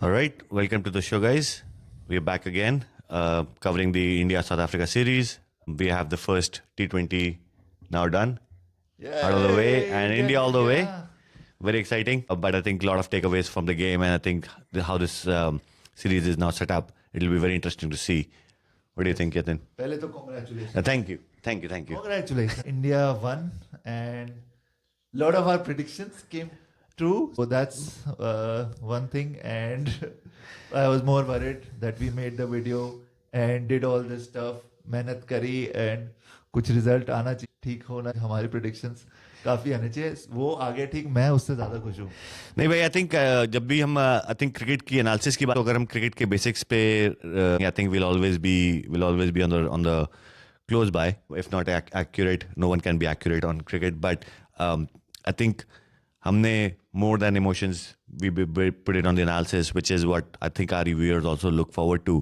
All right, welcome to the show, guys. We're back again, covering the India South Africa series. We have the first T20 now done, out of the way, Yay, and India India all the खेल way. गया. Very exciting, but I think a lot of takeaways from the game, and I think how this series is now set up, it'll be very interesting to see. What do you think, Yatin? पहले तो congratulations. Thank you, thank you, thank you. Congratulations. India won and lot of our predictions came true. So that's one thing. And I was more worried that we made the video and did all this stuff, मेहनत करी and कुछ result आना चाहिए, ठीक होना, हमारी predictions काफी आने चाहिए. वो आगे ठीक, मैं उससे ज्यादा खुश हूँ. नहीं भाई, आई थिंक जब भी हम आई थिंक क्रिकेट की एनालिसिस की बात, तो अगर हम क्रिकेट के बेसिक्स पे I think will always be on the close by, if not accurate. No one can be accurate on cricket, but I think हमने more than emotions, we put it on the analysis, which is what I think our reviewers also look forward to,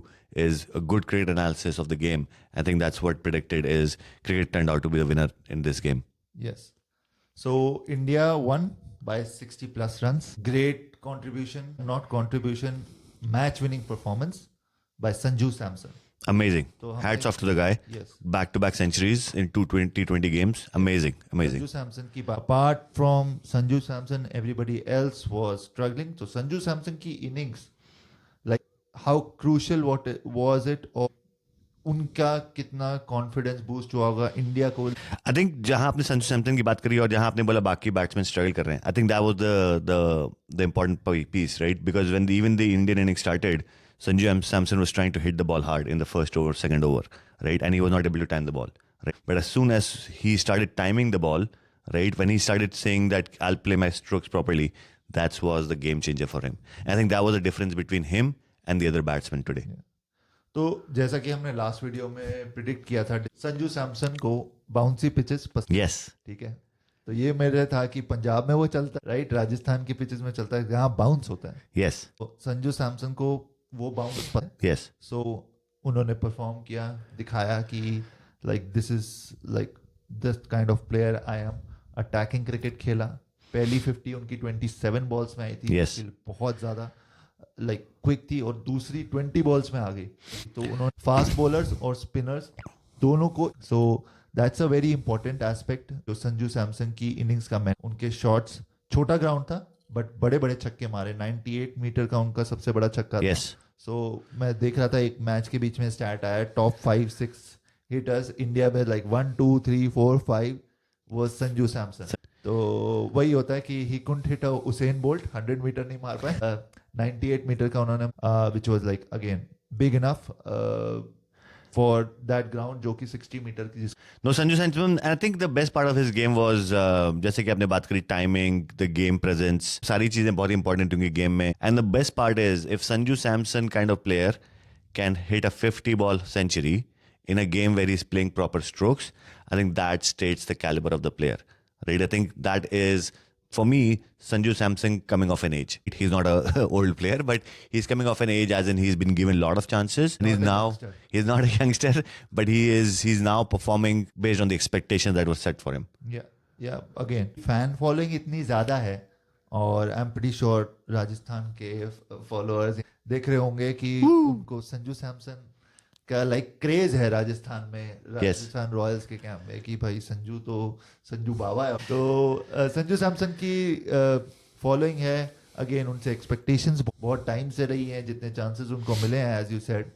is a good cricket analysis of the game. I think that's what predicted is cricket turned out to be the winner in this game. Yes. So India won by 60 plus runs. Great contribution, not contribution, match winning performance by Sanju Samson. Amazing. So Hats off to the guy. Yes. Back-to-back centuries in 220 games. Amazing. Sanju Samson ki apart from Sanju Samson, everybody else was struggling. So Sanju Samson ki innings, like how crucial was it, or उनका कितना confidence boost हुआ होगा India को. I think जहां आपने संजू सैमसन की बात करी और जहां आपने बोला बाकी बैट्समैन स्ट्रगल कर रहे हैं, I think that was the important piece, right? Because when even the Indian inning started, Sanju Samson was trying to hit the ball hard in the first over, second over, right? And he was not able to time the ball, right? But as soon as he started timing the ball, right, when he started saying that I'll play my strokes properly, that was the game changer for him. And I think that was the difference between him and the other batsmen today. Yeah. तो जैसा कि हमने last video में predict किया था, संजू सैमसन को bouncy pitches पसंद. Yes. ठीक है, तो ये मेरे था कि पंजाब में वो चलता है, राइट? राजस्थान की पिचेस में चलता है, जहाँ बाउंस होता है. Yes. तो संजू सैमसन को वो बाउंस पर. Yes. सो उन्होंने परफॉर्म किया, दिखाया कि like this is like this kind of player I am. Attacking cricket खेला. पहली 50 उनकी 27 बॉल्स में आई थी. Yes. बहुत ज्यादा लाइक क्विक थी, और दूसरी 20 बॉल्स में आ गई. तो उन्होंने फास्ट बॉलर्स और स्पिनर्स दोनों को. So that's a very important aspect. जो संजू सैमसन की इनिंग्स का मैन, उनके शॉट्स, छोटा ग्राउंड था बट बड़े बड़े छक्के मारे. 98 मीटर का उनका सबसे बड़ा छक्का Yes. था. सो मैं देख रहा था, एक मैच के बीच में स्टैट आया, टॉप 5-6 हिटर्स इंडिया में, लाइक 1 2 3 4 5 वो संजू सैमसन. तो वही होता है कि he couldn't hit Usain Bolt, 100 meter नहीं मार पाए. 98 मीटर का उन्होंने, which was like again big enough for that ground, जो कि 60 मीटर की. No, Sanju Samson, I think the best part of his game was जैसे कि आपने बात करी, timing, the game presence, सारी चीजें बहुत important होंगी गेम में. And the best part is if Sanju Samson kind of player can hit a 50 ball century in a game where he's playing proper strokes, I think that states the caliber of the player, right? I think that is, for me, Sanju Samson coming off an age. He's not a old player, but he's coming off an age as in he's been given a lot of chances. And he's not a youngster, but he's now performing based on the expectation that was set for him. Yeah. Again, fan following इतनी ज्यादा है, और I am pretty sure Rajasthan के followers देख रहे होंगे कि उनको संजू सैमसन का लाइक क्रेज है राजस्थान में, राजस्थान रॉयल्स के कैंप में, कि भाई संजू बाबा है. तो संजू सैमसन की फॉलोइंग है. अगेन, उनसे एक्सपेक्टेशंस बहुत टाइम से रही हैं. जितने चांसेस उनको मिले हैं, as you said,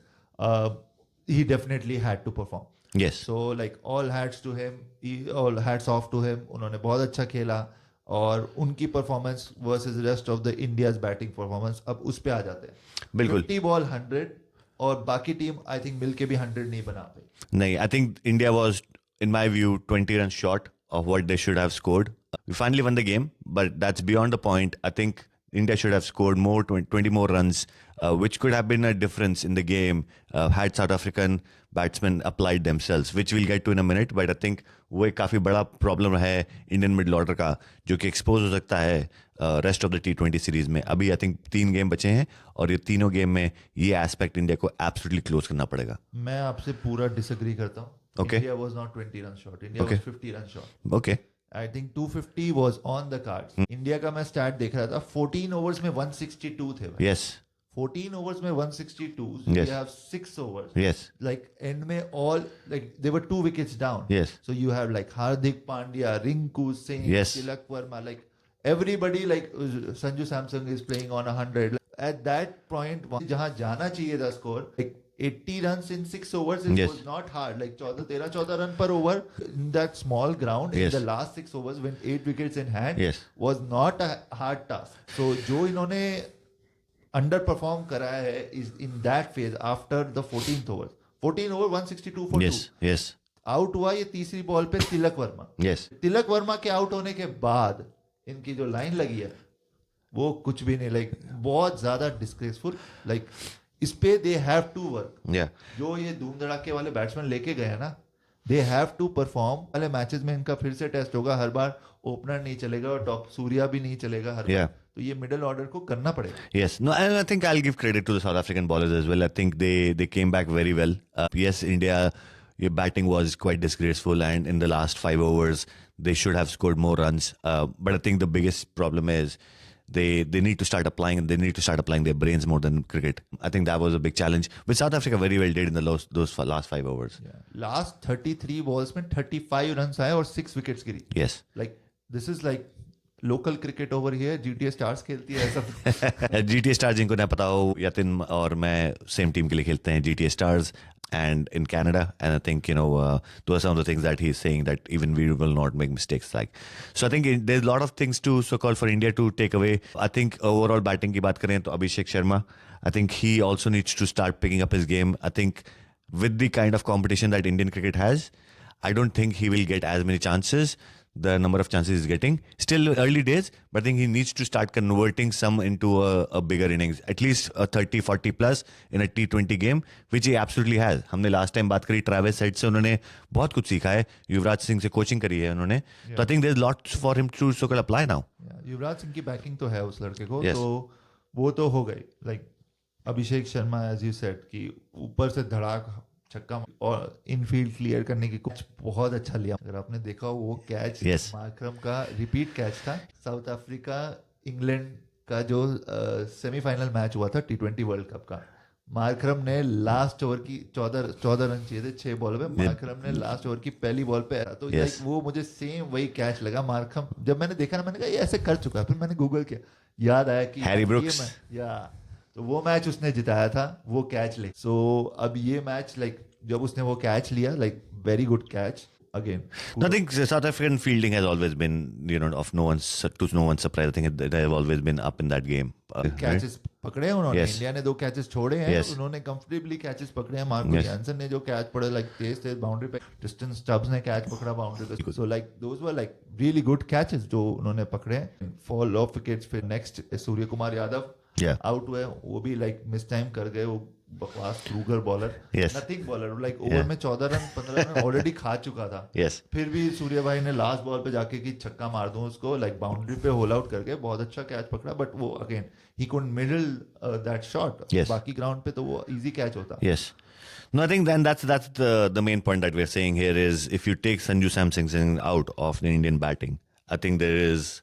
he definitely had to perform. Yes. So like all hats to him, all hats off to him. उन्होंने बहुत अच्छा खेला, और उनकी performance versus rest of the India's batting performance. अब उस पे आ जाते हैं. बिल्कुल. 50 बॉल 100, और बाकी टीम आई थिंक मिलके भी 100 नहीं बना पाई. नहीं, I think India was, in my view, 20 runs short of what they should have scored. We finally won the game, but that's beyond the point. I think India should have scored more, 20 more runs, which could have been a difference in the game had South African batsmen applied themselves, which we'll get to in a minute. But I think वो एक काफ़ी बड़ा problem है Indian middle order का, जो कि expose हो सकता है rest of the T20 series में. अभी आई थिंक 3 गेम बचे हैं, और ये तीनों गेम में ये एस्पेक्ट इंडिया को एब्सोल्युटली क्लोज करना पड़ेगा. मैं आपसे पूरा डिसएग्री करता हूँ. Okay. India was not 20 run short. India Okay. was 50 run short. Okay. I think 250 was on the cards. India का मैं स्टैट देख रहा था, 14 ओवर्स में 162 थे भाई. Yes. 14 overs में 162, Yes. you have 6 overs. Yes. Like end में all like they were 2 wickets down. Yes. So you have like Hardik Pandya, Rinku Singh, Yes. Tilak Verma, like everybody like Sanju Samson is playing on 100. At that point, जहाँ जाना चाहिए था score, like 80 runs in 6 overs, it Yes. was not hard. Like 14 run per over in that small ground Yes. in the last 6 overs when 8 wickets in hand Yes. was not a hard task. So जो इन्होंने under perform कराया है is in that phase after the 14th over 14 over 162 for Yes. Yes. Out हुआ ये तीसरी ball पे Tilak Verma. Yes. Tilak Varma के out होने के बाद इनकी जो लाइन लगी है वो कुछ भी नहीं, लाइक बहुत ज्यादा डिस्ग्रेसफुल. लाइक इस पे they have to work. Yeah. जो ये धूम धड़ाके वाले बैट्समैन लेके गए हैं ना, दे हैव टू परफॉर्म. वाले मैचेस में इनका फिर से टेस्ट होगा. हर बार ओपनर नहीं चलेगा और टॉप सूर्या भी नहीं चलेगा हर Yeah. बार. तो ये मिडिल ऑर्डर को करना पड़ेगा. Yes, no, and I think I'll give credit to the South African bowlers as well. I think they came back very well. Yes, India, your batting was quite disgraceful, and in the last 5 overs, they should have scored more runs. But I think the biggest problem is they need to start applying, and they need to start applying their brains more than cricket. I think that was a big challenge, which South Africa very well did in the those last 5 overs. Last 33 balls में 35 run आए और 6 wickets Giri. Yes. Like this is like local cricket over here. GTA stars खेलती है ऐसा. GTA Stars जिनको ना पता हो, यतिन और मैं सेम टीम के लिए खेलते हैं, GTA Stars and in Canada, and I think those are some of the things that he's saying, that even we will not make mistakes like. So I think there's a lot of things to so-called for India to take away. I think overall batting की बात करें तो Abhishek Sharma, I think he also needs to start picking up his game. I think with the kind of competition that Indian cricket has, I don't think he will get as many chances. The number of chances he's getting, still early days, but I think he needs to start converting some into a bigger innings, at least a 30-40 plus in a T20 game, which he absolutely has. हमने last time बात करी Travis head से, उन्होंने बहुत कुछ सीखा है. युवराज सिंह से कोचिंग करी है उन्होंने. तो I think there is lots for him to so called apply now. Yuvraj Singh की बैकिंग तो है उस लड़के को. Yes. तो वो तो हो गई. Like Abhishek Sharma as you said कि ऊपर से धड़ाक छक्का और इनफील्ड क्लियर करने की कुछ बहुत अच्छा लिया. अगर आपने देखा हो वो कैच Yes. मार्करम का रिपीट कैच था. साउथ अफ्रीका इंग्लैंड का जो सेमीफाइनल मैच हुआ था T20 वर्ल्ड कप का, मार्करम ने लास्ट ओवर की 14 रन चाहिए थे 6 बॉल पे. मार्करम ने लास्ट ओवर की पहली बॉल पे तो Yes. like वो मुझे सेम वही कैच लगा. मार्करम जब मैंने देखा ना, मैंने कहा ये ऐसे कर चुका है. फिर मैंने गूगल किया, याद आया कि हैरी ये ब्रुक्स. तो वो मैच उसने जिताया था वो कैच ले. सो अब ये मैच लाइक जब उसने वो कैच लिया, like very good catch again. No, I think South African fielding has always been, of no one's surprise. I think they have always been up in that game. Right? Catches पकड़े हैं उन्होंने. Yes. India ने 2 catches छोड़े हैं. Yes. उन्होंने comfortably catches पकड़े हैं. Marco Yes. Jansen ने जो कैच पड़े लाइक तेज बाउंड्री पे, डिस्टेंस स्टब्स ने कैच पकड़ा बाउंड्री पे. So like those were like really good catches जो उन्होंने पकड़े हैं. Fall of wickets. फिर next Surya Kumar Yadav Yeah. Out हुए. वो भी लाइक मिस टाइम कर गए. वो बकवास Kruger bowler, Yes. Nothing bowler. Like over Yeah. में 14 रन 15 रन ऑलरेडी खा चुका था. Yes. फिर भी सूर्य भाई ने लास्ट बॉल पे जाके कि छक्का मार दूं उसको, लाइक बाउंड्री पे होल आउट करके बहुत अच्छा कैच पकड़ा. बट वो again he could middle that shot. Yes. बाकी ग्राउंड पे तो वो इजी कैच होता. Yes. No, I think then that's the main point that we're saying here is, if you take Sanju Samson out of the Indian batting, I think there is,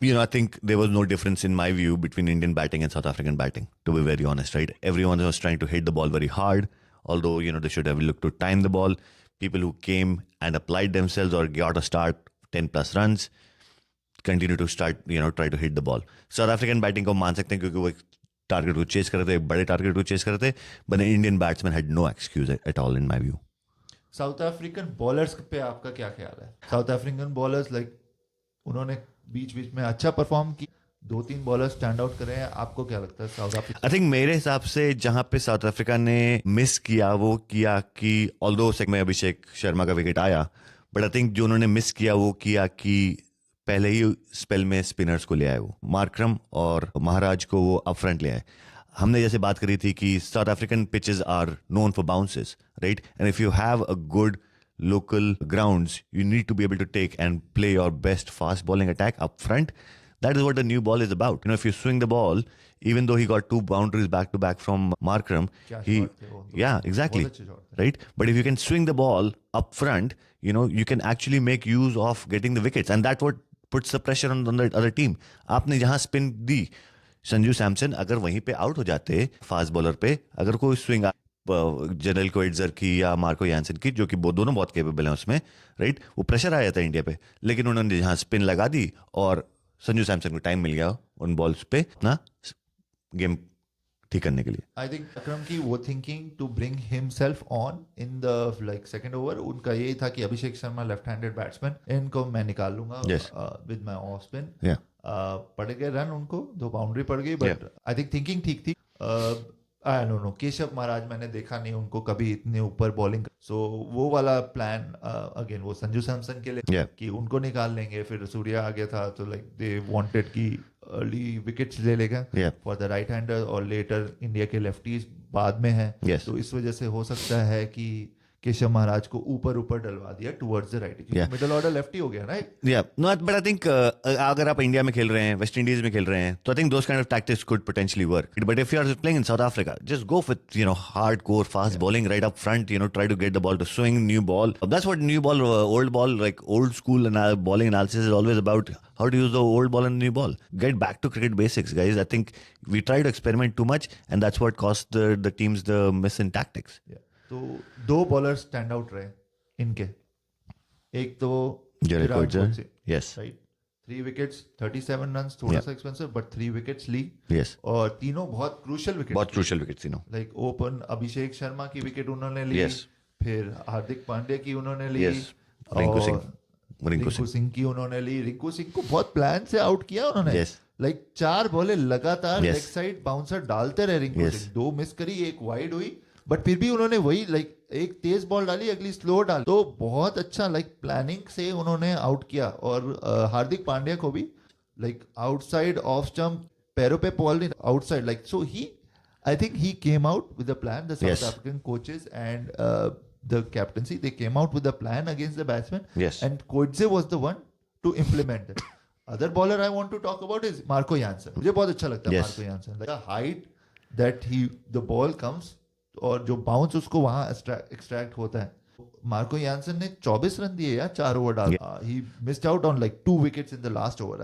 I think there was no difference in my view between Indian batting and South African batting, to be very honest, right? Everyone was trying to hit the ball very hard, although, they should have looked to time the ball. People who came and applied themselves or got a start 10 plus runs, continue to start, try to hit the ball. South African batting को मान सकते हैं क्योंकि वो एक target को chess कर रहे थे, बड़े टारगेट को चेस कर रहे थे, but the Indian batsmen had no excuse at all in my view. South African bowlers पे आपका क्या ख्याल है? साउथ अफ्रीकन बॉलर्स लाइक उन्होंने बीच बीच में अच्छा परफॉर्म की. 2-3 बॉलर्स स्टैंड आउट करे हैं. आपको क्या लगता है साउथ अफ्रीका? आई थिंक मेरे हिसाब से जहां पे साउथ अफ्रीका ने मिस किया वो किया कि ऑल्दो में अभिषेक शर्मा का विकेट आया, बट आई थिंक जो उन्होंने मिस किया वो किया कि पहले ही स्पेल में स्पिनर्स को ले आए. वो मार्करम और महाराज को वो अप फ्रंट ले आए. हमने जैसे बात करी थी कि South African pitches are known for bounces, right? And if you have a good local grounds, you need to be able to take and play your best fast bowling attack up front. That is what the new ball is about. If you swing the ball, even though he got 2 boundaries back to back from Markram, yeah, exactly, right? But if you can swing the ball up front, you can actually make use of getting the wickets, and that's what puts the pressure on the other team. आपने जहां spin दी, संजू सैमसन अगर वहीं पे out हो जाते fast bowler पे, अगर कोई स्विंग जनरल क्वेट्जर की या मार्को यानसन की, जो कि दोनों बहुत केपेबल हैं उसमें, राइट, वो प्रेशर आ जाता है इंडिया पे, लेकिन उन्होंने यहाँ स्पिन लगा दी और संजू सैमसन को टाइम मिल गया उन बॉल्स पे ना गेम ठीक करने के लिए. आई थिंक अकरम की वो thinking to bring himself on in the like second over, उनका यही था कि Abhishek Sharma left handed batsman, इनको मैं निकाल लूंगा Yes. With my off spin. Yeah. पड़ गए रन उनको, 2 बाउंड्री पड़ गई, बट आई थिंक थिंकिंग ठीक थी. I don't know, Keshav Maharaj मैंने देखा नहीं उनको कभी इतने ऊपर बॉलिंग, सो वो वाला प्लान अगेन वो संजू सैमसन के लिए Yeah. कि उनको निकाल लेंगे. फिर सूर्या आ गया था तो लाइक दे वांटेड कि अर्ली विकेट्स ले लेगा Yeah. For the right hander, और लेटर इंडिया के लेफ्टीज बाद में है. Yes. तो इस वजह से हो सकता है कि केशव महाराज को ऊपर डलवा दिया towards the right, Yeah. Middle order lefty हो गया, right. Yeah, no, but I think अगर आप इंडिया में खेल रहे हैं, वेस्ट इंडीज में खेल रहे हैं, तो I think those kind of tactics could potentially work. But if you are playing in South Africa, just go with hardcore fast bowling right up front. Try to get the ball to swing, new ball. That's what new ball, old ball, like old school bowling analysis is always about. How to use the old ball and new ball. Get back to cricket basics, guys. I think we try to experiment too much, and that's what cost the teams the miss in tactics. तो 2 bowler stand out रहे इनके. एक तो Jared Virat Koehler. Kohli, Yes. Right. 3 wickets, 37 run, थोड़ा Yeah. सा expensive, but 3 wickets ली, Yes. और तीनों बहुत क्रूशियल विकेट. बहुत crucial wickets, like open Abhishek Sharma की विकेट उन्होंने ली, Yes. फिर हार्दिक पांड्या की उन्होंने ली, Yes. रिंकू सिंह. रिंकू सिंह की उन्होंने ली. रिंकू सिंह को बहुत प्लान से आउट किया उन्होंने. Yes. लाइक 4 बॉले लगातार Yes. लेग साइड बाउंसर डालते रहे रिंकू Yes. सिंह. 2 मिस करी, 1 वाइड हुई, बट फिर भी उन्होंने वही लाइक एक तेज बॉल डाली, अगली स्लो डाली. तो बहुत अच्छा लाइक प्लानिंग से उन्होंने आउट किया. और हार्दिक पांड्या को भी लाइक आउटसाइड ऑफ स्टंप, पैरों पे बॉल नहीं, outside, like so he, I think he came out with a plan. The South Yes. African coaches and the captaincy, they came out with a plan against the batsman. Yes. And Coetzee was the one to implement it. Other bowler I want to talk about is Marco Jansen. मुझे बहुत अच्छा लगता है Yes. Marco Jansen. Like the height that the ball comes, और जो bounce उसको वहां extract होता है. मार्को यानसन ने 24 रन दिए यार 4 ओवर डाल. He missed out on like 2 wickets in the last over.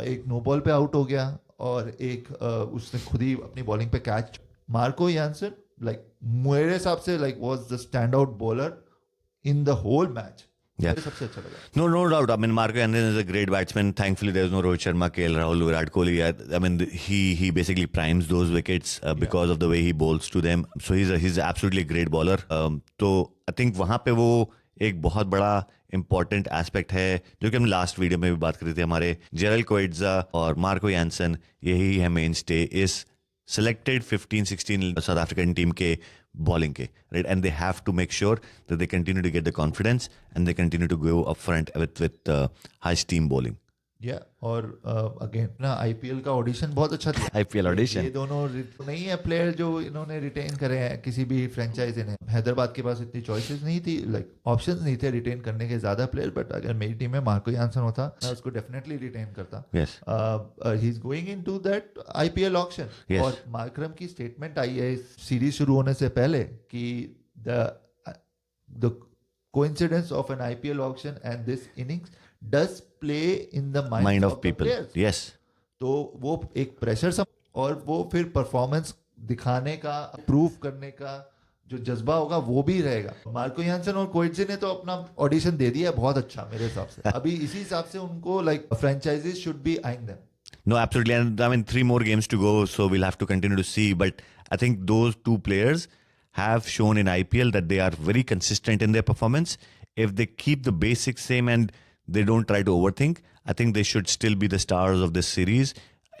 एक नो बॉल पे आउट हो गया, और एक उसने खुद ही अपनी बॉलिंग पे कैच. मार्को यानसन लाइक मेरे हिसाब से like was the stand out bowler in the whole match. Yeah. मुझे सबसे अच्छा लगा. No doubt. I mean, Marco Jansen is a great batsman. Thankfully, there's no Rohit Sharma, KL Rahul, Virat Kohli. I mean, he basically primes those wickets because of the way he bowls to them. So he's absolutely a great bowler. तो I think वहाँ पे वो एक बहुत बड़ा important aspect है, जो कि हम लास्ट वीडियो में भी बात कर रहे थे. हमारे जेरल कोएट्जा और मार्को यानसन, यही है मेन स्टे इस selected 15-16 South African team के bowling के, right? And they have to make sure that they continue to get the confidence and they continue to go up front with high steam bowling. या और again ना IPL का audition बहुत अच्छा था. IPL audition. ये दोनों नहीं है प्लेयर जो इन्होंने रिटेन करे हैं किसी भी फ्रेंचाइजी ने. हैदराबाद के पास इतनी चॉइसेस नहीं थी, लाइक ऑप्शंस नहीं थे रिटेन करने के ज्यादा प्लेयर. बट अगर मेरी टीम में मार्को यानसन होता, मैं उसको डेफिनेटली रिटेन करता. Yes. He is going into that IPL auction. Yes. और मार्करम की स्टेटमेंट आई है सीरीज शुरू होने से पहले कि the coincidence of N IPL auction and this innings does play in the Mind of the people. players. Yes. तो वो एक प्रेशर सब, और वो फिर परफॉर्मेंस दिखाने का, प्रूव करने का जो जज्बा होगा वो भी रहेगा. मार्को यानसन और कोएट्जे ने तो अपना ऑडिशन दे दिया बहुत अच्छा मेरे हिसाब से. अभी इसी हिसाब से उनको like franchises should be eyeing them. No, absolutely. And I mean, 3 more games to go, so we'll have to continue to see. But I think those 2 players have shown in IPL that they are very consistent in their performance. If they keep the basics same and they don't try to overthink, I think they should still be the stars of this series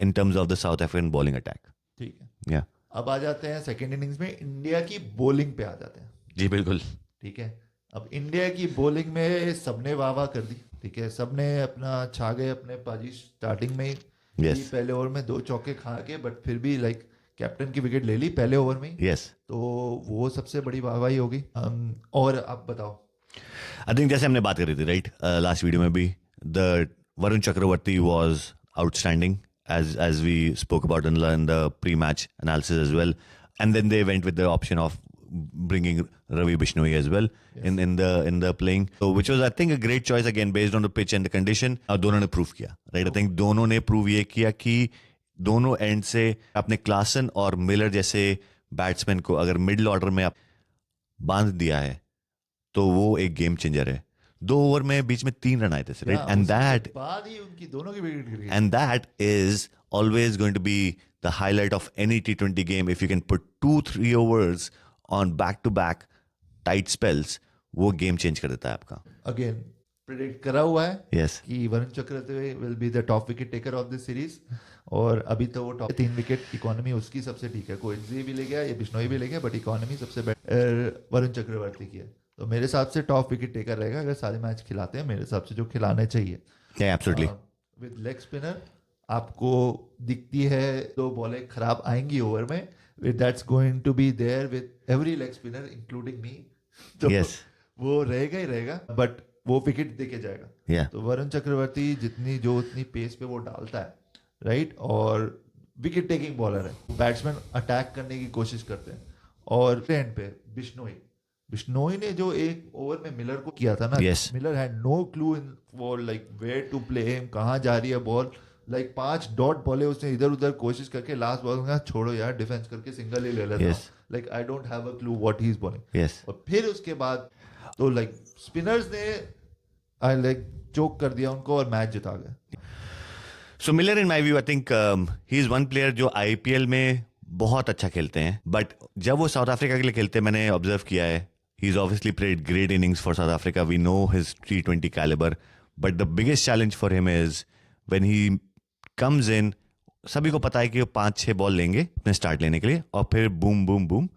in terms of the South African bowling attack. ठीक है. Yeah. अब आ जाते हैं second innings में, India की bowling पे आ जाते हैं. जी बिल्कुल. ठीक है. अब इंडिया की बॉलिंग में सबने वाह वाह कर दी. ठीक है, सबने अपना छा गए अपने पाजी स्टार्टिंग में ही. Yes. पहले ओवर में 2 चौके खा के, बट फिर भी लाइक कैप्टन की विकेट ले ली पहले ओवर में ही. Yes. तो वो सबसे बड़ी वाहवाही होगी. और आप बताओ. I think जैसे हमने बात करी थी, राइट, लास्ट वीडियो में भी, the Varun Chakravarthy was outstanding as we spoke about in the pre-match analysis as well, and then they went with the option of bringing Ravi Bishnoi as well in the playing, so which was I think a great choice again based on the pitch and the condition. दोनों ने prove किया, right. I think दोनों ने prove ये किया कि दोनों and से अपने क्लासन और मिलर जैसे बैट्समैन को अगर मिडिल ऑर्डर में आप बांध दिया है तो वो एक गेम चेंजर है. 2 ओवर में बीच में 3 रन आए थे, राइट? एंड दैट बाद ही उनकी दोनों की विकेट गिर गई. And that is always going to be the highlight of any T20 game. If you can put 2-3 overs on back-to-back tight spells, वो गेम चेंज कर देता है आपका. अगेन प्रिडिक्ट करा हुआ है Yes. कि Varun Chakravarthy will be the top wicket taker of this series. और अभी तो वो टॉप 3 विकेट इकोनॉमी उसकी सबसे ठीक है. कोइंजी भी ले गया, ये बिश्नोई भी ले गया, बट इकोनॉमी सबसे बेटर वरुण चक्रवर्ती की है. तो मेरे हिसाब से टॉप विकेट टेकर रहेगा अगर सारे मैच खिलाते हैं, मेरे हिसाब से जो खिलाने चाहिए. Yeah, absolutely. With leg spinner आपको दिखती है 2 बॉलें खराब आएंगी ओवर में, that's going to be there with every leg spinner including me. तो Yes. वो रहेगा ही रहेगा, बट वो विकेट देके जाएगा. Yeah. तो वरुण चक्रवर्ती उतनी पेस पे वो डालता है, राइट, और विकेट टेकिंग बॉलर है. बैट्समैन अटैक करने की कोशिश करते हैं. और एंड पे बिश्नोई ने जो एक ओवर में मिलर को किया था ना, Yes. Miller had no clue in for like where to play him, कहाँ जा रही है बॉल. लाइक 5 डॉट बॉले उसने इधर उधर कोशिश करके लास्ट बॉल में छोड़ो यार, डिफेंस करके सिंगल ही ले लेता हूं. Yes. Like I don't have a clue what he is bowling. Yes. और फिर उसके बाद तो लाइक स्पिनर्स ने आई लाइक चोक कर दिया उनको और मैच जिता गए. So Miller, in my view, I think he is one player जो IPL में बहुत अच्छा खेलते हैं, बट जब वो साउथ अफ्रीका के लिए खेलते हैं, मैंने ऑब्जर्व किया है, he's obviously played great innings for South Africa. We know his T20 caliber, but the biggest challenge for him is when he comes in, सभी को पता है कि वो 5-6 बॉल लेंगे अपने स्टार्ट लेने के लिए, और फिर boom boom boom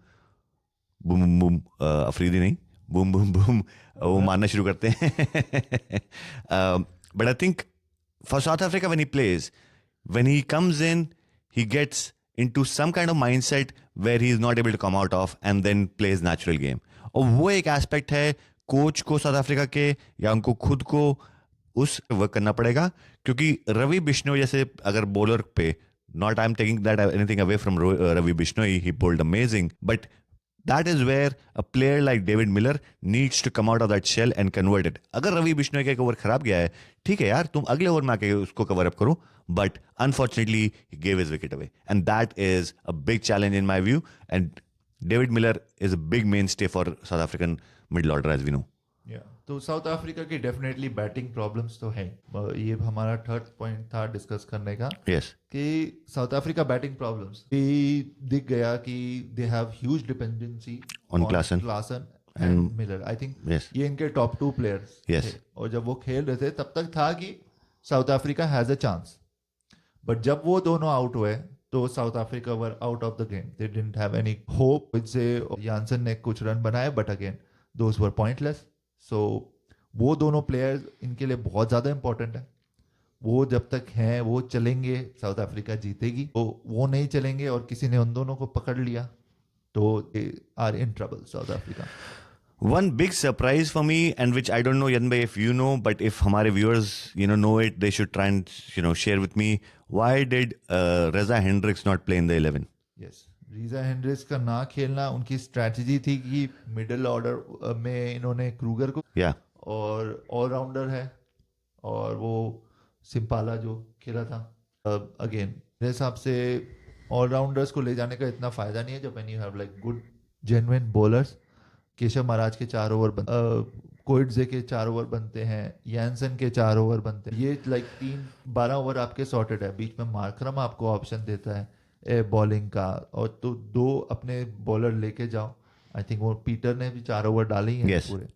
boom boom boom, Afridi नहीं, बूम बूम बूम वो मारना शुरू करते हैं. But I think for South Africa, when he plays, when he comes in, he gets into some kind of mindset where he is not able to come out of and then plays natural game. और वो एक aspect है coach को south Africa के या उनको खुद को उस वर्क करना पड़ेगा, क्योंकि रवि बिश्नोई जैसे अगर बॉलर पे, not I am taking that anything away from Ravi Bishnoi, he bowled amazing, but that is where a player like David Miller needs to come out of that shell and convert it. अगर रवि बिश्नोई का एक over खराब गया है, ठीक है यार, तुम अगले ओवर में आके उसको कवर अप करो, but unfortunately he gave his wicket away, and that is a big challenge in my view. And David Miller is a big mainstay for South African middle order, as we know. तो South Africa की definitely batting problems तो है. ये हमारा third point था discuss करने का, Yes. कि साउथ अफ्रीका बैटिंग प्रॉब्लम्स दिख गया कि they have huge dependency On Klaasen and Miller. I think Yes. ये इनके टॉप 2 प्लेयर्स Yes. थे, और जब वो खेल रहे थे तब तक था कि South Africa has a chance. But जब वो दोनों आउट हुए तो South Africa were out of the game. They didn't have any hope. से यानसन ने कुछ रन बनाए, but again those were pointless. So वो दोनों प्लेयर्स इनके लिए बहुत ज़्यादा इंपॉर्टेंट है. वो जब तक हैं वो चलेंगे, साउथ अफ्रीका जीतेगी. तो वो नहीं चलेंगे और किसी ने उन दोनों को पकड़ लिया तो they are in trouble, South Africa. One big surprise for me, and which I don't know, Yan bhai, if you know, but if हमारे viewers know it, they should try and share with me. Why did Reza Hendricks not play in the 11? Yes, Reeza Hendricks का ना खेलना उनकी strategy थी कि middle order में इन्होंने Kruger को, Yeah. और ऑलराउंडर है, और वो सिम्पाला जो खेला था. अगेन मेरे हिसाब से ऑलराउंडर्स को ले जाने का इतना फायदा नहीं है जब you have like good genuine bowlers. Keshav Maharaj के 4 ओवर कोइट्जे के 4 ओवर बनते हैं, यानसन के 4 ओवर बनते हैं. ये लाइक 12 ओवर आपके सॉर्टेड है. बीच में मार्करम आपको ऑप्शन देता है बॉलिंग का, और तो 2 अपने बॉलर लेके जाओ. आई थिंक वो पीटर ने भी 4 ओवर डाले ही हैं Yes. पूरे.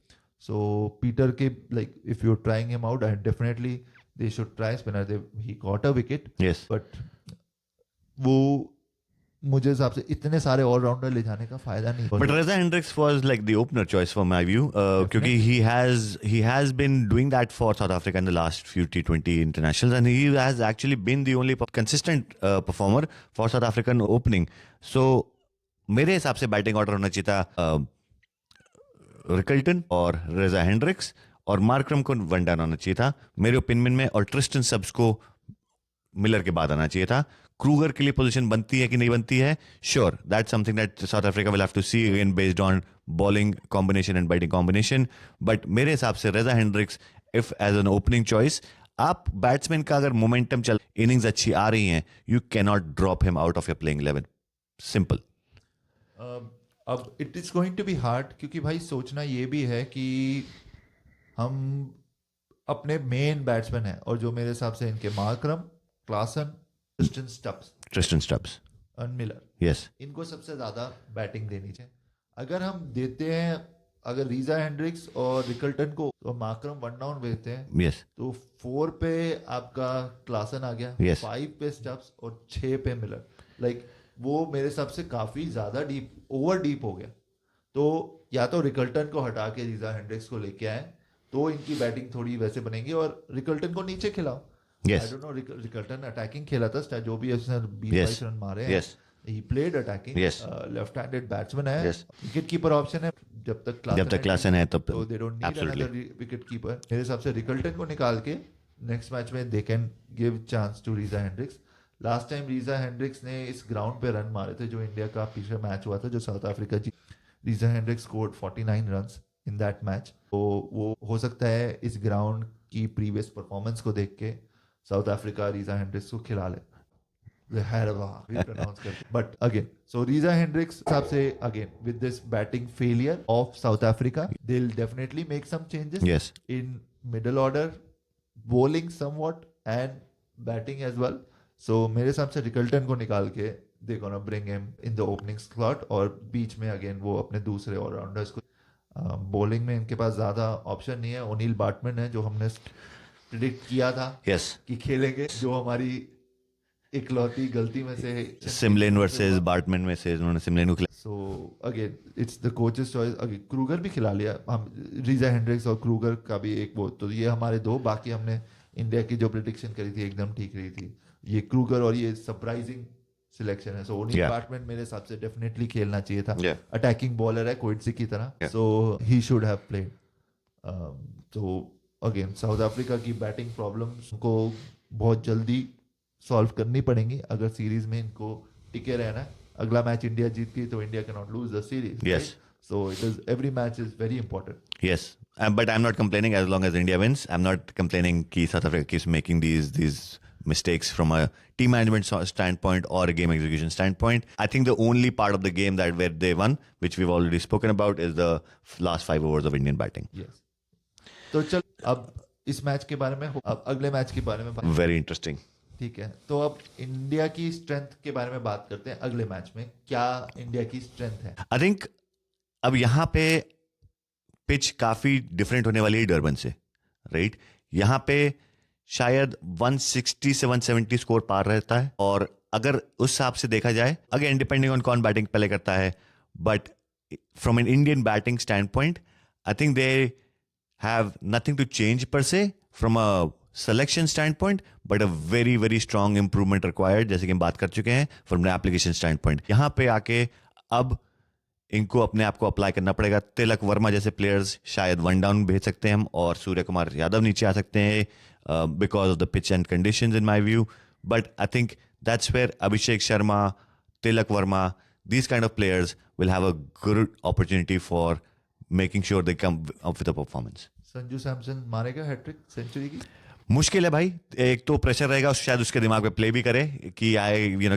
सो पीटर के like if you trying him out, and definitely they should try spinner. He got a wicket, Yes. But वो मुझे हिसाब से इतने सारे ऑलराउंडर ले जाने का फायदा नहीं. But Reza Hendricks was like the opener choice for my view, क्योंकि he has been doing that for South Africa in the last few T20 internationals, and he has actually been the only consistent performer for South African opening. So मेरे हिसाब से batting order होना चाहिए था Rickelton और रेजा Hendricks, और Markram को वन डाउन होना चाहिए था मेरे ओपिनियन में, और ट्रिस्टन सब्स को मिलर के बाद आना चाहिए था. क्रूगर के लिए पोजीशन बनती है कि नहीं बनती है, sure, that's something that South Africa will have to see again based on bowling combination and batting combination. But मेरे हिसाब से Reeza Hendricks, if as an opening choice, आप बैट्समैन का अगर मोमेंटम चल, इनिंग्स अच्छी आ रही हैं, you can not drop him out of your playing 11, simple. अब it is going to be hard, क्योंकि भाई सोचना ये भी है कि हम अपने मेन बैट्समैन हैं, और जो मेरे हिसाब से इनके मार्करम, क्लासन, ट्रिस्टन स्टब्स, और मिलर, यस, इनको सबसे ज्यादा बैटिंग देनी चाहिए. अगर हम देते हैं, अगर रीजा हेंड्रिक्स और रिकल्टन को और मार्करम वन डाउन भेजते हैं, यस, तो 4 पे आपका क्लासन आ गया, Yes. 5 पे स्टब्स और 6 पे मिलर. लाइक वो मेरे हिसाब से काफी ज्यादा डीप, ओवर डीप हो गया. तो या तो रिकल्टन को हटा के रीजा हेंड्रिक्स को लेके आए, तो इनकी बैटिंग थोड़ी वैसे बनेगी, और रिकल्टन को नीचे खिलाओ. Yes. I don't know, Rickelton attacking खेला था, जो भी उसने 20-22 Yes. रन मारे हैं. Yes. He played attacking. Yes. Left handed batsman है. Yes. विकेट कीपर ऑप्शन है जब तक क्लासन है तब तो they don't need Absolutely. Another wicket keeper. मेरे हिसाब से रिकल्टन को निकाल के नेक्स्ट मैच में they can give chance to Reeza Hendricks. Last time Reeza Hendricks ने इस ग्राउंड पे रन मारे थे, जो इंडिया का पिछला मैच हुआ था, जो साउथ अफ्रीका जी. Reeza Hendricks scored 49 runs in that match. तो वो हो सकता है इस ग्राउंड की प्रीवियस परफॉर्मेंस को देख के साउथ अफ्रीका रीजा हेंड्रिक्स को खिला ले. But again, so Riza Hendricks हिसाब से again with this batting failure of South Africa, they'll definitely make some changes Yes. in middle order, bowling somewhat and batting as well. So मेरे हिसाब से Rickelton को निकाल के they gonna bring him in the opening slot, और बीच में again वो अपने दूसरे ऑलराउंडर्स को. बॉलिंग में इनके पास ज्यादा ऑप्शन नहीं है. ओनील बार्टमैन है, जो हमने प्रिडिक्ट किया था Yes. कि खेलेंगे, जो हमारी इकलौती गलती में से. सिमलेन वर्सेस बार्टमैन में से उन्होंने सिमलेन को खिलाया. So again it's the coaches choice. Again Kruger भी खिला लिया हम, रीजा हेंड्रिक्स और क्रूगर का भी एक वो. तो ये हमारे दो, बाकी हमने इंडिया की जो प्रिडिक्शन करी थी एकदम ठीक रही थी. ये क्रूगर और ये सरप्राइजिंग सिलेक्शन है. सो ओनील बार्टमैन मेरे हिसाब से डेफिनेटली खेलना चाहिए था. अटैकिंग बॉलर है कोइट्सी की तरह, सो ही शुड हैव प्लेड. तो अगेन साउथ अफ्रीका की बैटिंग प्रॉब्लम्स को बहुत जल्दी सॉल्व करनी पड़ेंगी अगर सीरीज में इनको टिके रहना है. अगला मैच इंडिया जीत गई तो India can not lose the series. Yes. So it is, every match is very important. Yes. But I'm not complaining as long as India wins. I'm not complaining कि South Africa keeps making these mistakes from a team management standpoint or a game execution standpoint. I think the only part of the game that where they won, which we've already spoken about, is the last 5 overs of Indian batting. Yes. तो चल अब इस match के बारे में, अब अगले match के बारे में Very interesting. ठीक है. तो अब इंडिया की स्ट्रेंथ के बारे में बात करते हैं. अगले मैच में क्या इंडिया की स्ट्रेंथ है? I think अब यहाँ पे पिच काफी डिफरेंट होने वाली है डरबन से, राइट? यहाँ पे शायद 160 से 170 स्कोर पार रहता है, और अगर उस हिसाब से देखा जाए, अगेन डिपेंडिंग ऑन कौन बैटिंग पहले करता है, but from an Indian batting stand point I think they have nothing to change per se from a selection standpoint, but a very very strong improvement required, जैसे कि हम बात कर चुके हैं from the application standpoint. यहाँ पे आके अब इनको अपने आप को अप्लाई करना पड़ेगा. तिलक वर्मा जैसे प्लेयर्स शायद वन डाउन भेज सकते हैं हम, और सूर्य कुमार यादव नीचे आ सकते हैं because of the pitch and conditions in my view. But I think that's where Abhishek Sharma, Tilak Varma, these kind of players will have a good opportunity for making sure they come up with a performance. Sanju Samson मारेगा hat trick century की? मुश्किल है भाई. एक तो pressure रहेगा, शायद उसके दिमाग में प्ले भी करे कि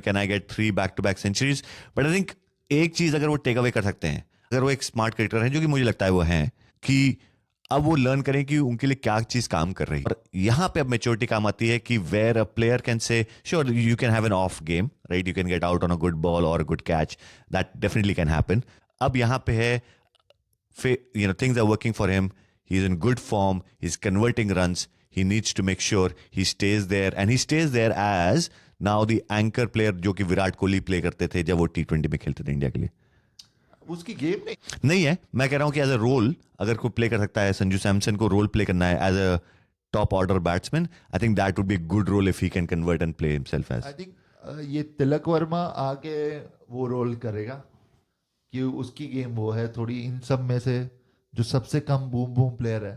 can I get 3 back to back centuries. But I think एक चीज अगर वो टेक अवे कर सकते हैं, अगर वो एक स्मार्ट क्रिकेटर है, जो कि मुझे लगता है वो हैं, कि अब वो लर्न करें कि उनके लिए क्या चीज काम कर रही है. और यहाँ पे अब मेच्योरिटी काम आती है कि where a player can say sure you can have an off game, right? You can get out on a good ball और good catch, that definitely can happen. अब यहाँ पे है things are working for him. He's in good form. He's converting runs. He needs to make sure he stays there, and he stays there as now the anchor player जो कि Virat Kohli play करते थे जब वो T20 में खेलते थे India के लिए. उसकी गेम नहीं है. मैं कह रहा हूँ कि एज अ रोल अगर कोई प्ले कर सकता है, संजू सैमसन को रोल प्ले करना है as a top order batsman, I think that would be good role if he can convert and play himself as. I think ये तिलक वर्मा आके वो रोल करेगा कि उसकी गेम वो है थोड़ी. इन सब में से जो सबसे कम बूम बूम प्लेयर है,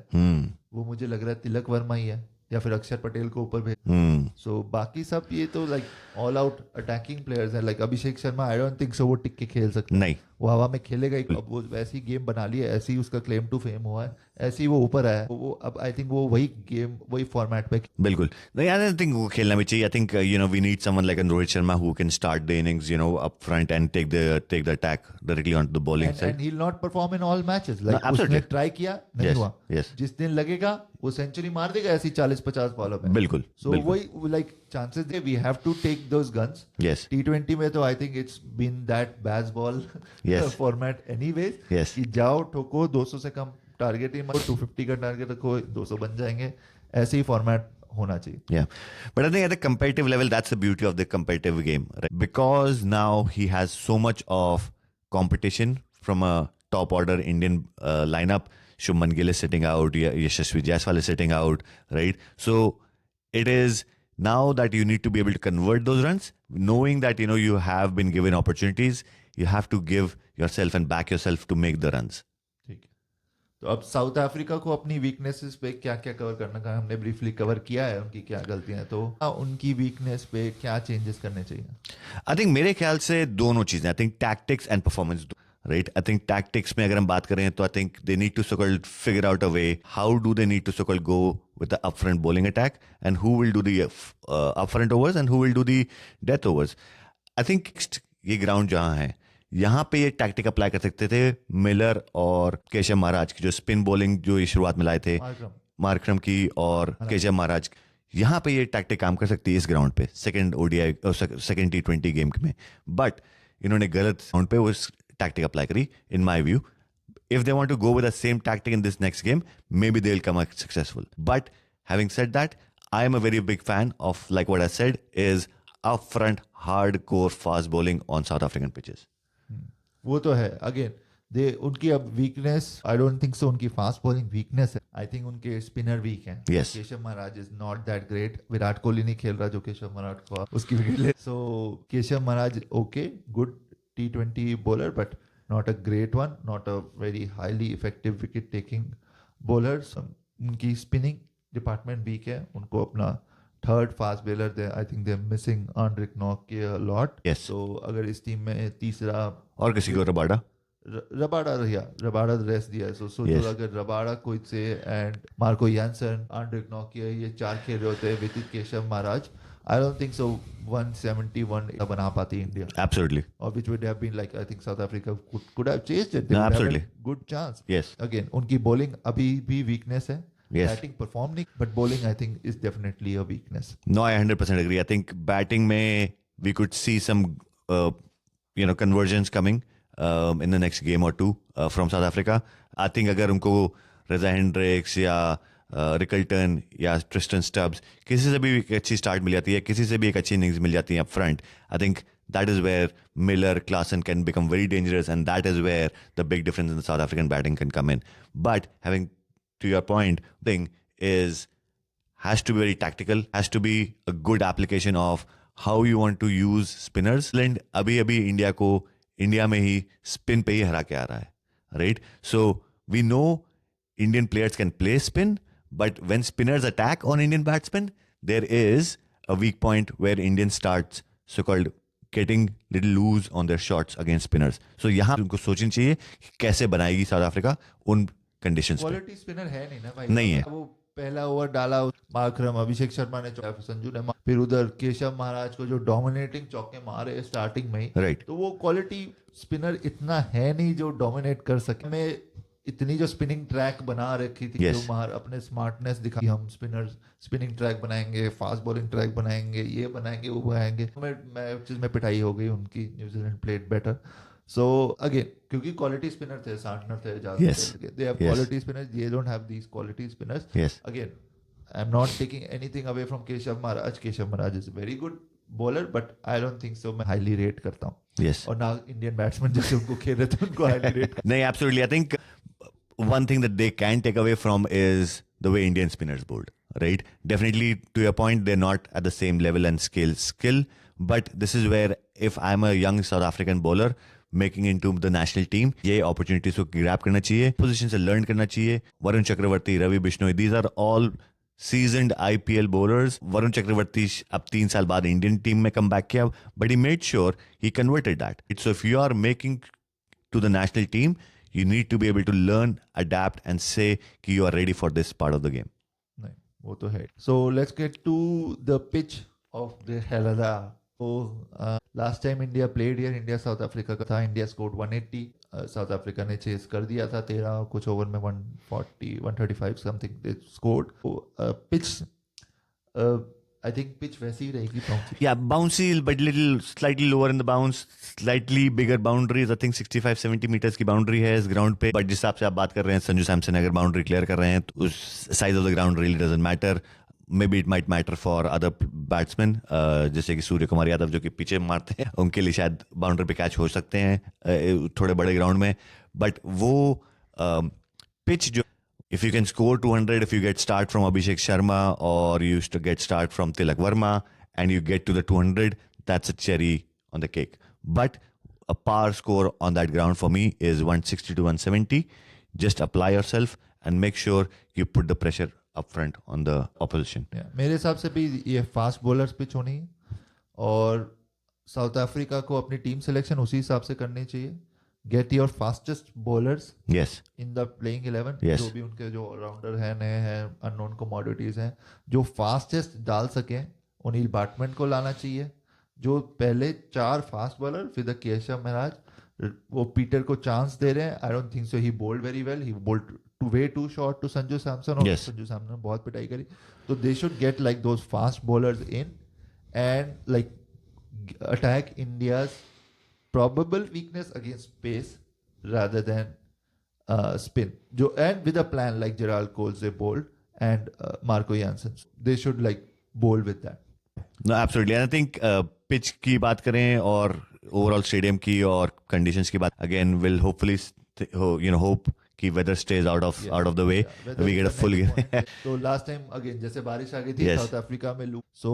वो मुझे लग रहा है तिलक वर्मा ही है. या फिर अक्षर पटेल को ऊपर भेज। Hmm. सो बाकी सब ये तो like all out attacking players हैं। Like Abhishek Sharma I don't think so वो टिक के खेल सकते। नहीं, वो हवा में खेलेगा ही। अब वो वैसी गेम बना ली है, ऐसी ही उसका क्लेम टू फेम हुआ है, ऐसे ही वो ऊपर आया है। वो अब आई थिंक वो वही गेम वही फॉर्मेट पे। बिल्कुल नहीं। आई डोंट थिंक वो खेलना भी चाहिए। I think we need someone like Rohit Sharma who can start the innings up front and take the attack directly on the bowling side. And he will not perform in all matches. Like absolutely. उसने try किया, नहीं Yes, हुआ। yes. जिस दिन लगेगा वो century मार देगा ऐसी 40-50 बॉलों में। बिल्कुल, सो बिल्कुल। वही लाइक चांसेस दे, we have to take those guns. Yes. T20 में तो I think it's been that Bazball Yes. Format anyways. Yes. कि जाओ ठोको, 200 से कम टारगेट ही मत, 250 का टारगेट रखो, 200 बन जाएंगे। ऐसे ही फॉर्मेट होना चाहिए। Yeah. But I think at the competitive level, that's the beauty of the competitive game. Right? Because now he has so much of competition from a top order Indian lineup. Shubman Gill is sitting out, Yashasvi Jaiswal is sitting out, right? So it is now that you need to be able to convert those runs, knowing that you have been given opportunities, you have to give yourself and back yourself to make the runs. ठीक है, तो अब south Africa को अपनी weaknesses पे क्या क्या cover करना का हमने ब्रीफली कवर किया है, उनकी क्या गलतियां हैं, तो उनकी वीकनेस पे क्या चेंजेस करने चाहिए? आई थिंक मेरे ख्याल से दोनों चीजें, I think tactics and performance, right? I think tactics में अगर हम बात करें तो I think they need to so called figure out a way how do they need to so called go with the upfront bowling attack and who will do the upfront overs and who will do the death overs. I think ये ground जहां है यहाँ पे ये tactic apply कर सकते थे Miller और केशव महाराज की जो स्पिन बॉलिंग जो ये शुरुआत में लाए थे, मार्करम की और केशव महाराज, यहाँ पे ये टैक्टिक काम कर सकती है इस ग्राउंड पे second ODI second T20 game में। बट इन्होंने गलत ग्राउंड पे वो टैक्टिक अप्लाई करी इन my view. If they want to go with the same tactic in this next game, maybe they'll come out successful. But having said that, I am a very big fan of, like what I said, is upfront hardcore fast bowling on South African pitches. वो तो है। Again they उनकी अब weakness, I don't think सो उनकी fast bowling weakness है। I think उनके spinner week हैं। Yes. Keshav Maharaj is not that great. Virat Kohli नहीं खेल रहा जो केशव महाराज को उसकी विकेट ले। So Keshav Maharaj okay, good T20 bowler, but not a great one, not a very highly effective wicket taking bowler. उनकी स्पिनिंग डिपार्टमेंट वीक है। उनको अपना थर्ड फास्ट बॉलर दे, I think they missing Anrich Nortje a lot. Yes. तो अगर इस team में तीसरा और किसी को रबाडा रबाडा रेस्ट दिया है। सो Yes. अगर रबाडा कोई से एंड मार्को यानसन, आंड्रिक नॉर्के ये चार खेल रहे होते हैं with Keshav Maharaj, I don't think सो 171 बना पाती India. Absolutely. Or which would have been like, I think South Africa could have chased it. They No, would have absolutely. a good chance. Yes. Again, उनकी bowling अभी भी weakness है। Yes. Batting perform नहीं, but bowling I think is definitely a weakness. No, I 100% agree. I think batting में we could see some conversions coming in the next game or two from South Africa. I think अगर उनको Reza Hendricks या Rickelton या Tristan Stubbs किसी से भी एक अच्छी स्टार्ट मिल जाती है, किसी से भी एक अच्छी इनिंग्स मिल जाती है up front, I think that is where Miller, Klaasen can become very dangerous, and that is where the big difference in the South African batting can come in. But having to your point, thing is has to be very tactical, has to be a good application of how you want to use spinners. England अभी India को India में ही spin पे ही हरा के आ रहा है, right? So we know Indian players can play spin, but when spinners attack on Indian batsmen, there is a weak point where Indian starts so-called getting little loose on their shots against spinners. So यहाँ उनको सोचना चाहिए कि कैसे बनाएगी south Africa उन conditions पे। Quality spinner है नहीं ना भाई, नहीं है। वो पहला ओवर डाला मार्करम, अभिषेक शर्मा ने संजू ने, फिर उधर केशव महाराज को जो डोमिनेटिंग चौके मारे स्टार्टिंग में ही, राइट। तो वो क्वालिटी स्पिनर इतना है नहीं जो डोमिनेट कर सके। मैं इतनी जो स्पिनिंग ट्रैक बना रखी थी, Yes. जो बाहर अपने स्मार्टनेस दिखा, हम स्पिनर्स स्पिनिंग ट्रैक बनाएंगे, फास्ट बॉलिंग ट्रैक बनाएंगे, ये बनाएंगे वो बनाएंगे, मैचेस में पिटाई हो गई उनकी। New Zealand played better. So again क्योंकि क्वालिटी स्पिनर थे, सार्टनर थे ज्यादा, Yes. They have Yes. Quality spinners, they don't have these quality spinners. Yes. Again I am not taking anything away from Keshav Maharaj. Keshav Maharaj is very good bowler, but I don't think so मैं highly rate करता हूँ। Yes. और ना Indian batsman जैसे उनको खेल रहे थे उनको हाईली रेट। नहीं, absolutely. I think one thing that they can take away from is the way Indian spinners bowled, right? Definitely, to your point, they're not at the same level and skill, but this is where if I'm a young South African bowler making into the national team, ये opportunities को grab करना चाहिए, position से learn करना चाहिए। Varun Chakravarthy, Ravi Bishnoi, these are all seasoned IPL bowlers. Varun Chakravarti अब 3 साल बाद इंडियन टीम में कम बैक किया, but he made sure he converted that. So if you are making to the national team, you need to be able to learn, adapt, and say कि you are ready for this part of the game. नहीं, वो तो है. So let's get to the pitch of the Helada. So last time India played here, India South Africa का था. India scored 180. South Africa ने chess कर दिया था 13 कुछ ओवर में 140 135 something they scored. Pitch I think pitch वैसी ही रहेगी. Yeah, bouncy, but little slightly lower in the bounce, slightly bigger boundaries. I think 65-70 meters की boundary है इस ground पे. But जिस हिसाब से आप बात कर रहे हैं, संजू सैमसन अगर boundary clear कर रहे हैं, तो उस size of the ground really doesn't matter. Maybe it might matter for other batsmen, जैसे कि सूर्य कुमार यादव जो कि पीछे मारते हैं, उनके लिए शायद बाउंड्री पे कैच हो सकते हैं थोड़े बड़े ग्राउंड में. बट वो पिच जो, if you can score 200, if you get start from Abhishek Sharma or you used to get start from Tilak Verma and you get to the 200, that's a cherry on the cake. But a par score on that ground for me is 160 to 170. Just apply yourself and make sure you put the pressure up front on the opposition. मेरे हिसाब से भी ये fast bowlers pitch होनी है और south Africa को अपनी टीम सिलेक्शन उसी हिसाब से करनी चाहिए. Get your fastest bowlers Yes. In the playing 11. Yes. जो भी उनके जो ऑलराउंडर हैं, नए हैं, अननोन कमोडिटीज हैं, जो फास्टेस्ट डाल सकें, ओनील बैटमैन को लाना चाहिए. जो पहले 4 फास्ट बॉलर, फिर द केशव महाराज, वो पीटर को चांस दे रहे हैं. I don't think so he bowled very well. He bowled way too short to Sanju Samson और Yes. संजू सैमसन ने बहुत पिटाई करी. तो they should get like those fast bowlers in and like attack India's probable weakness against pace rather than spin. And with a plan like Gerald Coles they bowled and Marco Jansen, they should like bowl with that. No, absolutely. And I think pitch की बात करें और overall stadium की और conditions की बात, again we'll hopefully hope कि weather stays out of the way. Weather We get a is the full next game. point. So last time again जैसे बारिश आ गई थी Yes. साउथ अफ्रीका में लू. So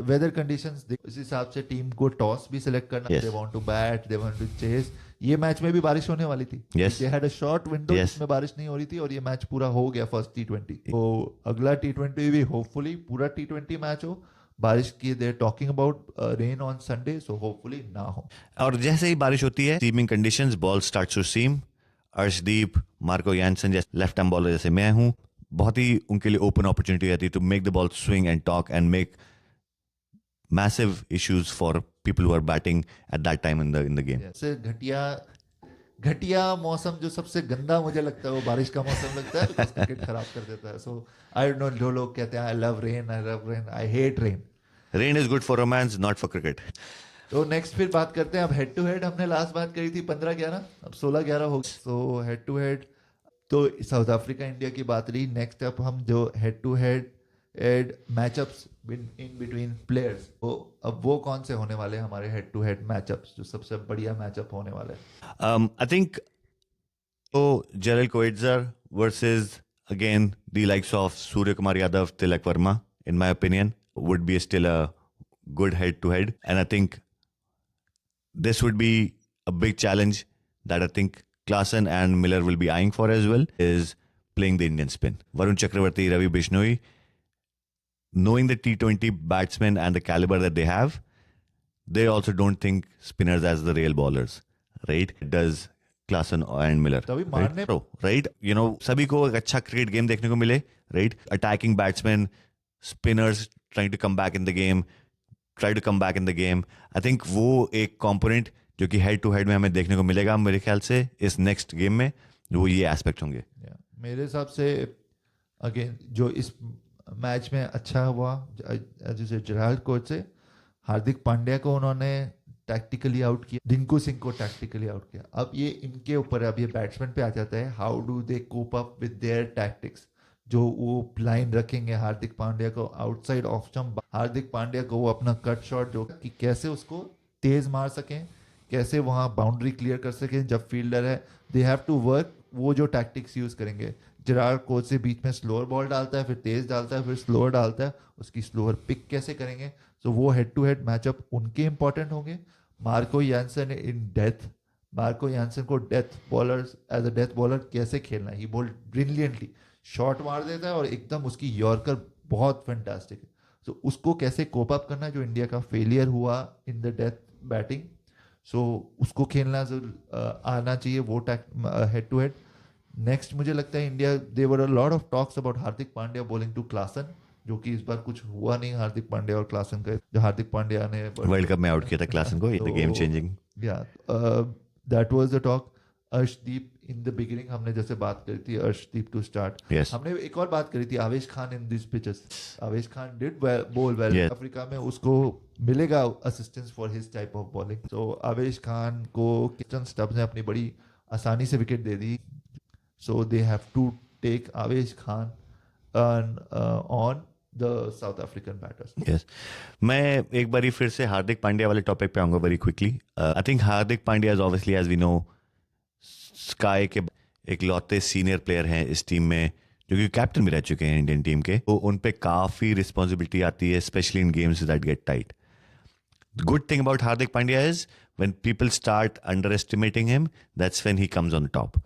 weather conditions इस हिसाब से टीम को टॉस भी सिलेक्ट करना. Yes. They want to bat, they want to chase. ये मैच में भी बारिश होने वाली थी. Yes. They had a short window Yes. जिसमें बारिश नहीं हो रही थी और ये मैच पूरा हो गया फर्स्ट T20. तो अगला T20 भी होपफुली पूरा T20 मैच हो. बारिश की देर talking about rain on Sunday, so hopefully ना हो. और जैसे ही बारिश होती है, seaming conditions, ball starts to seam. Arshdeep, Marco Jansen जैसे लेफ्ट आर्म बॉलर जैसे मैं हूं, बहुत ही उनके लिए ओपन अपॉर्चुनिटी रहती है to make the ball swing and talk and make massive issues for people who are batting at that time in the game. से घटिया मौसम जो सबसे गंदा मुझे लगता है वो बारिश का मौसम लगता है, बिकॉज़ क्रिकेट खराब कर देता है. सो आई डोंट नो, जो लोग कहते हैं I love rain, I hate rain. Rain is good for romance, not for cricket. तो नेक्स्ट फिर बात करते हैं अब हेड टू हेड. हमने लास्ट बात करी थी 15-11, अब 16-11 हो गई. सो हेड टू हेड तो साउथ अफ्रीका इंडिया की बात रही. नेक्स्ट अप हम जो head to head matchups in between players, तो अब वो कौन से होने वाले हैं हमारे हेड टू हेड मैचअप्स, जो सबसे बढ़िया मैचअप होने वाले हैं? I think Gerald Coetzer versus again the likes of Surya Kumar Yadav, Tilak Verma, in my opinion, would be still a good head-to-head. And I think this would be a big challenge that I think Klaasen and Miller will be eyeing for as well, is playing the Indian spin. Varun Chakravarti, Ravi Bishnoi, knowing the T20 batsmen and the caliber that they have, they also don't think spinners as the real bowlers, right? Does Klaasen and Miller, तभी right? मारने So, right? सभी को एक अच्छा cricket game देखने को मिले, right? Attacking batsmen, spinners trying to come back in the game, try to come back in the game. I think वो एक component जो कि head to head में हमें देखने को मिलेगा मेरे ख्याल से इस next गेम में, वो ये एस्पेक्ट होंगे. मेरे हिसाब से अगेन जो इस मैच में अच्छा हुआ, जैसे जेराल्ड कोच से हार्दिक पांड्या को उन्होंने टैक्टिकली आउट किया, रिंकू सिंह को टैक्टिकली आउट किया. अब ये इनके ऊपर है, अब ये बैट्समैन पे आ जाता है, how do they cope up with their tactics. जो वो लाइन रखेंगे हार्दिक पांड्या को outside off stump, Hardik Pandya को वो अपना कट शॉट जो कि कैसे उसको तेज मार सकें, कैसे वहाँ बाउंड्री क्लियर कर सकें जब फील्डर है. They have to work. वो जो टैक्टिक्स यूज करेंगे, जेराल्ड कोच से बीच में स्लोअर बॉल डालता है, फिर तेज डालता है, फिर स्लोअर डालता है, उसकी स्लोअर पिक कैसे करेंगे. सो वो हेड टू हेड मैचअप उनके इंपॉर्टेंट होंगे. Marco Jansen in death, Marco Jansen को death bowlers as a death bowler कैसे खेलना है, ही बोल्ड ब्रिलियंटली. शॉट मार देता है और एकदम उसकी यॉर्कर बहुत फैंटास्टिक है. तो उसको कैसे कोप अप करना, जो इंडिया का फेलियर हुआ इन द डेथ बैटिंग. सो उसको खेलना आना चाहिए वो हेड टू हेड. नेक्स्ट मुझे लगता है India, they were a lot of talks about Hardik Pandya bowling to Klaasen, जो कि इस बार कुछ हुआ नहीं हार्दिक पांड्या और क्लासन का. जो हार्दिक पांड्या ने वर्ल्ड कप में आउट किया था क्लासन को, द गेम चेंजिंग. या that was the talk. Arshdeep in the beginning हमने जैसे बात करी थी, अर्शदीप टू स्टार्ट. Yes. हमने एक और बात करी थी, आवेश खान इन दिस पिचेस. आवेश खान डिड बोल वेल. Yes. अफ्रीका में उसको मिलेगा assistance for his type of bowling. तो आवेश खान को किचन स्टब्स ने अपनी बड़ी आसानी से विकेट दे दी. So they have to take Avesh Khan on the South African batters. Yes. मैं एक बारी फिर से हार्दिक पांड्या वाले टॉपिक पे आऊंगा very quickly. I think Hardik Pandya is obviously, as we know, SKY के एक लौते सीनियर प्लेयर हैं इस टीम में, जो कि कैप्टन भी रह चुके हैं इंडियन टीम के. तो उन पे काफ़ी रिस्पॉन्सिबिलिटी आती है, specially in games that get tight. Good thing about Hardik Pandya is when people start under estimating him, that's when he comes on top.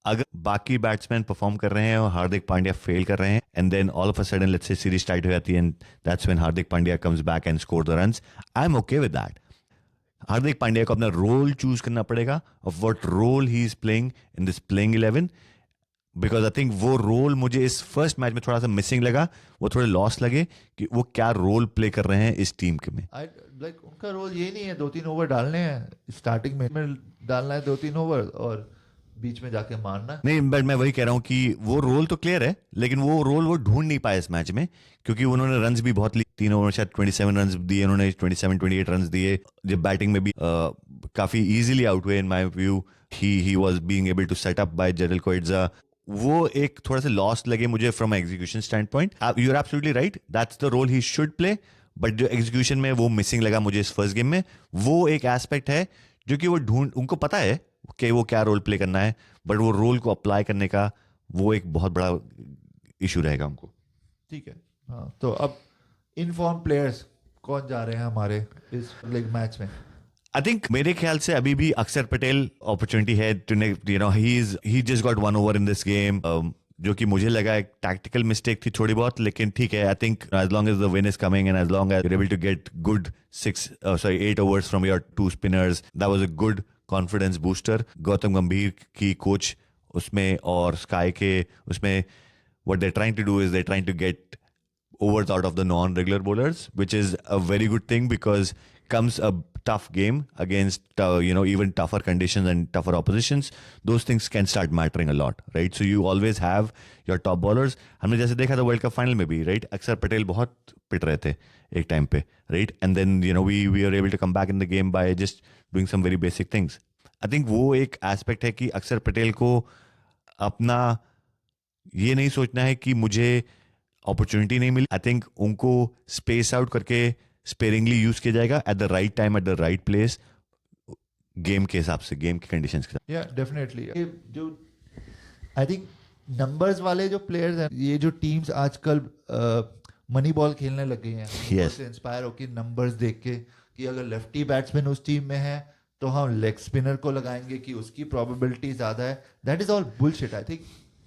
अगर बाकी बैट्समैन परफॉर्म कर रहे हैं और हार्दिक पांड्या फेल कर रहे हैं, and then all of a sudden let's say series tight हो जाती है, and that's when Hardik Pandya comes back and score the runs, I am okay with that. Hardik Pandya को अपना रोल चूज करना पड़ेगा of what role he is playing in this playing 11, because I think वो role मुझे इस फर्स्ट मैच में थोड़ा सा मिसिंग लगा. वो थोड़े लॉस लगे कि वो क्या रोल प्ले कर रहे हैं इस टीम के में. लाइक उनका रोल ये नहीं है 2-3 ओवर डालने हैं, स्टार्टिंग में डालना है 2-3 ओवर और बीच में जाके मारना. नहीं, बट मैं वही कह रहा हूँ कि वो रोल तो क्लियर है, लेकिन वो रोल वो ढूंढ नहीं पाए इस मैच में, क्योंकि उन्होंने रन्स भी बहुत लिए. 3 ओवर में शायद 27 रन्स दिए उन्होंने, 27-28 रन्स दिए. जब बैटिंग में भी काफी इजीली आउट हुए in my view. He was being able to set up by Gerald Coetzee. वो एक थोड़ा सा लॉस लगे मुझे from execution stand point. You are absolutely right, that's the role he should play, but जो execution में वो मिसिंग लगा मुझे इस फर्स्ट गेम में. वो एक एस्पेक्ट है जो कि वो उनको पता है कि वो क्या रोल प्ले करना है, बट वो रोल को अप्लाई करने का वो एक बहुत बड़ा इशू रहेगा उनको. ठीक है. हाँ, तो अब इनफॉर्म प्लेयर्स कौन जा रहे हैं हमारे इस लीग मैच में? आई थिंक मेरे ख्याल से अभी भी अक्षर पटेल अपॉर्चुनिटी है to, you know, he just got 1 over in this game, जो कि मुझे लगा एक टैक्टिकल मिस्टेक थी थोड़ी बहुत, लेकिन ठीक है. I think as long as the win is coming and as long as you are able to get good 8 overs from your 2 spinners, that was a good confidence booster. Gautam Gambhir की coach उसमें और sky के उसमें, what they're trying to do is they're trying to get overs out of the non-regular bowlers, which is a very good thing, because comes a tough game against even tougher conditions and tougher oppositions, those things can start mattering a lot, right? So you always have your top bowlers. हमने जैसे देखा था world cup final में भी, right, अक्षर पटेल बहुत पिट रहे थे एक टाइम पे, right, and then we are able to come back in the game by just doing some very basic things. I think वो एक एस्पेक्ट है कि अक्षर पटेल को अपना ये नहीं सोचना है कि मुझे अपॉर्चुनिटी नहीं मिली. आई थिंक उनको स्पेस आउट करके स्पेरिंगली यूज किया जाएगा at the right time at the right place, game के हिसाब से, गेम के कंडीशंस के साथ. या डेफिनेटली जो आई थिंक नंबर्स वाले जो प्लेयर्स हैं, ये जो टीम्स आजकल मनी बॉल खेलने लग गई हैं, Yes. इंस्पायर होकर नंबर्स देख के कि अगर लेफ्टी बैट्समैन उस टीम में है तो हम लेग स्पिनर को लगाएंगे कि उसकी प्रोबेबिलिटी ज्यादा है. That is all bullshit. I think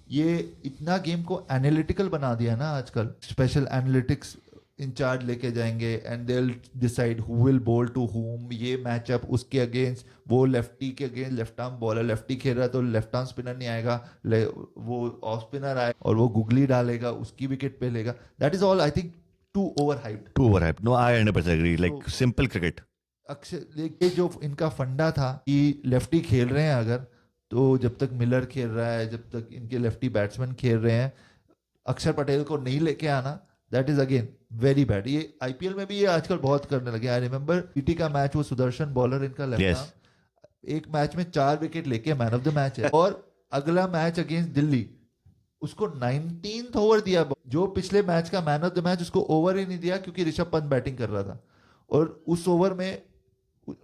ये इतना गेम को एनालिटिकल बना दिया ना आजकल. स्पेशल एनालिटिक्स इंचार्ज लेके जाएंगे and they will decide who will बोल टू हुम. ये मैचअप उसके अगेंस्ट, वो लेफ्टी के against left arm bowler, lefty खेल रहा है तो लेफ्ट आर्म स्पिनर नहीं आएगा, वो ऑफ स्पिनर आए और वो गुगली डालेगा, उसकी विकेट पे लेगा. That is all I think too over hyped. No, I 100% agree. Like simple cricket. अक्षर ये जो इनका फंडा था कि लेफ्टी खेल रहे हैं अगर, तो जब तक मिलर खेल रहा है, जब तक इनके लेफ्टी बैट्समैन खेल रहे हैं, अक्षर पटेल को नहीं लेके आना, that is again very bad. ये आईपीएल में भी ये आजकल बहुत करने लगे. आई रिमेंबर पीटी का मैच, वो सुदर्शन बॉलर इनका लेफ्ट Yes. आर्म, एक मैच में 4 विकेट लेके मैन ऑफ द मैच है. और अगला मैच अगेंस्ट दिल्ली उसको 19th ओवर दिया. जो पिछले मैच का मैन ऑफ द मैच, उसको ओवर ही नहीं दिया क्योंकि ऋषभ पंत बैटिंग कर रहा था. और उस ओवर में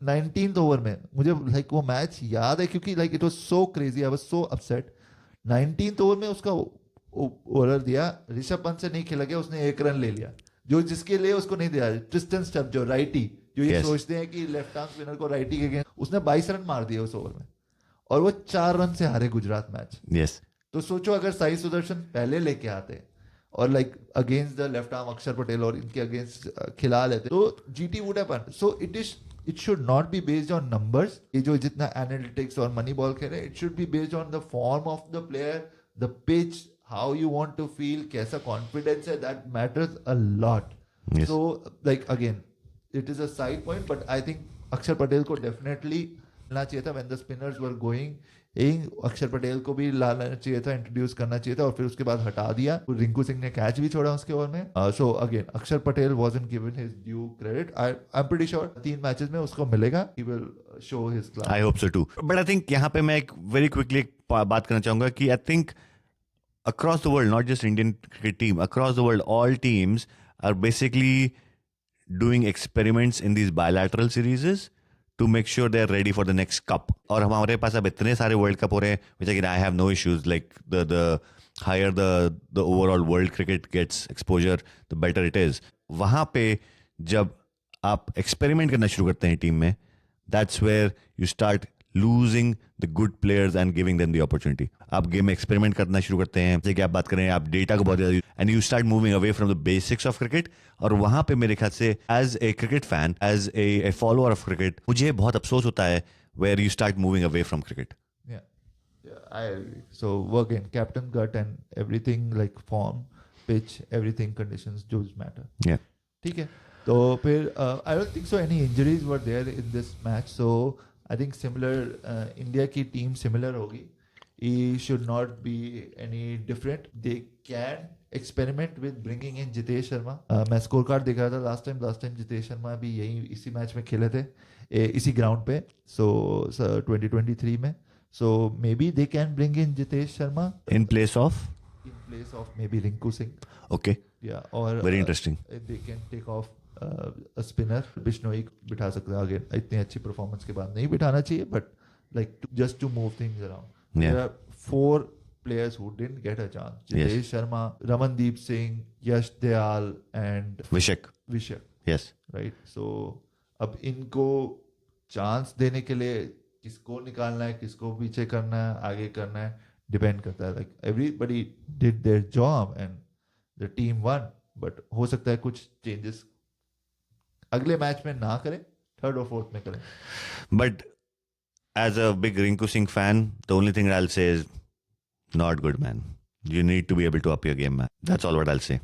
19th ओवर में मुझे लाइक वो मैच याद है क्योंकि like it was so crazy. I was so upset. 19th over में उसका ओवर दिया, ऋषभ पंत से नहीं खेला गया, उसने 1 रन ले लिया, जो जिसके लिए उसको नहीं दिया. ट्रिस्टन स्टब जो राइटी, जो ये Yes. सोचते हैं कि लेफ्ट आर्म स्पिनर को राइटी के अगेंस्ट, उसने 22 रन मार दिए उस ओवर में और वो 4 रन से हारे गुजरात मैच. Yes. तो सोचो अगर साई सुदर्शन पहले लेके आते और like against the left arm अक्षर पटेल और इनके अगेंस्ट खिला लेते तो GT would have won. So it should not be based on numbers. ये जो जितना एनालिटिक्स और मनी बॉल खेल रहे हैं, it should be based on the form of the player, the pitch, how you want to feel, कैसा confidence है, that matters a lot. Yes. So like again, it is a side point, but I think अक्षर पटेल को definitely लाना चाहिए था when the spinners were going. अक्षर पटेल को भी लाना चाहिए था, इंट्रोड्यूस करना चाहिए था, और फिर उसके बाद हटा दिया. रिंकू सिंह ने कैच भी छोड़ा उसके ओवर में. सो अगेन अक्षर Patel wasn't given his due credit. I'm pretty sure 3 matches में उसको मिलेगा. He will show his class. I hope so too. But I think यहाँ पे मैं एक very quickly एक बात करना चाहूँगा कि I think across the world, not just Indian cricket team, across the world, all teams are basically doing experiments in these bilateral series to make sure they're ready for the next cup. और हमारे पास अब इतने सारे world cup हो रहे हैं which again I have no issues, like the higher the overall world cricket gets exposure the better it is. वहाँ पे जब आप एक्सपेरिमेंट करना शुरू करते हैं टीम में, that's where you start losing the good players and giving them the opportunity. आप गेम में एक्सपेरिमेंट करना शुरू करते हैं, जैसे कि आप बात करें, आप डेटा को बहुत ज़्यादा and you start moving away from the basics of cricket. और वहाँ पे मेरे ख्याल से as a cricket fan, as a follower of cricket, मुझे बहुत अफसोस होता है where you start moving away from cricket. Yeah, I agree. So again, captain gut and everything like form, pitch, everything conditions do matter. Yeah. ठीक है. तो फिर I don't think so any injuries were there in this match. So I think similar India की team similar होगी. It should not be any different. They can experiment with bringing in Jitesh Sharma. मैं score card देख रहा था last time Jitesh Sharma भी यही इसी match में खेले थे, इसी ग्राउंड पे. सो 2023 में. So maybe they can bring in Jitesh Sharma In place of? in place of maybe Rinku Singh. Okay. Yeah, or Very interesting. They can take off a spinner. Bishnoi बिठा सकते हैं. अगेन इतनी अच्छी परफॉर्मेंस के बाद नहीं बिठाना चाहिए, but like just to move things around. Yeah. There are 4 players who didn't get a chance. Jitesh Sharma, Ramandeep Singh, Yash Dayal and Vishak. Yes. Right? So अब इनको चांस देने के लिए किसको निकालना है, किसको पीछे करना है, आगे करना है, डिपेंड करता है. Like everybody did their job and the team won, but हो सकता है कुछ चेंजेस अगले मैच में ना करें, थर्ड और फोर्थ में करें. But as a big Rinku Singh fan, the only thing I'll say is not good, man. You need to be able to up your game, man. That's all what I'll say.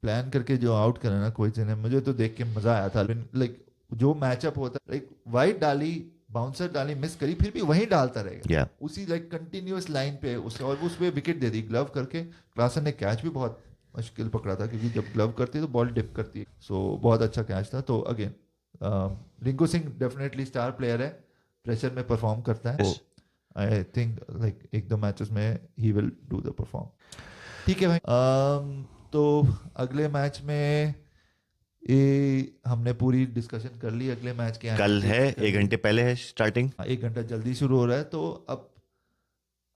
Plan करके जो out करे ना कोई ने, मुझे तो देख के मजा आया था. लाइक जो मैचअप होता है, लाइक वाइड डाली, बाउंसर डाली, मिस करी, फिर भी वहीं डालता रहेगा. Yeah. उसी लाइक कंटिन्यूअस लाइन पे उसने, और उस पे विकेट दे दी ग्लव करके. क्लासन ने कैच भी बहुत मुश्किल पकड़ा था, क्योंकि जब ग्लव करती है तो बॉल डिप करती है. सो बहुत अच्छा कैच था. तो again Rinku Singh definitely star player है, प्रेशर में परफॉर्म करता है. आई थिंक लाइक 1-2 मैचेस में he will do the perform. ठीक है भाई. तो अगले मैच में हमने पूरी डिस्कशन कर ली. अगले मैच के कल है, 1 घंटे पहले है स्टार्टिंग. 1 घंटा जल्दी शुरू हो रहा है. तो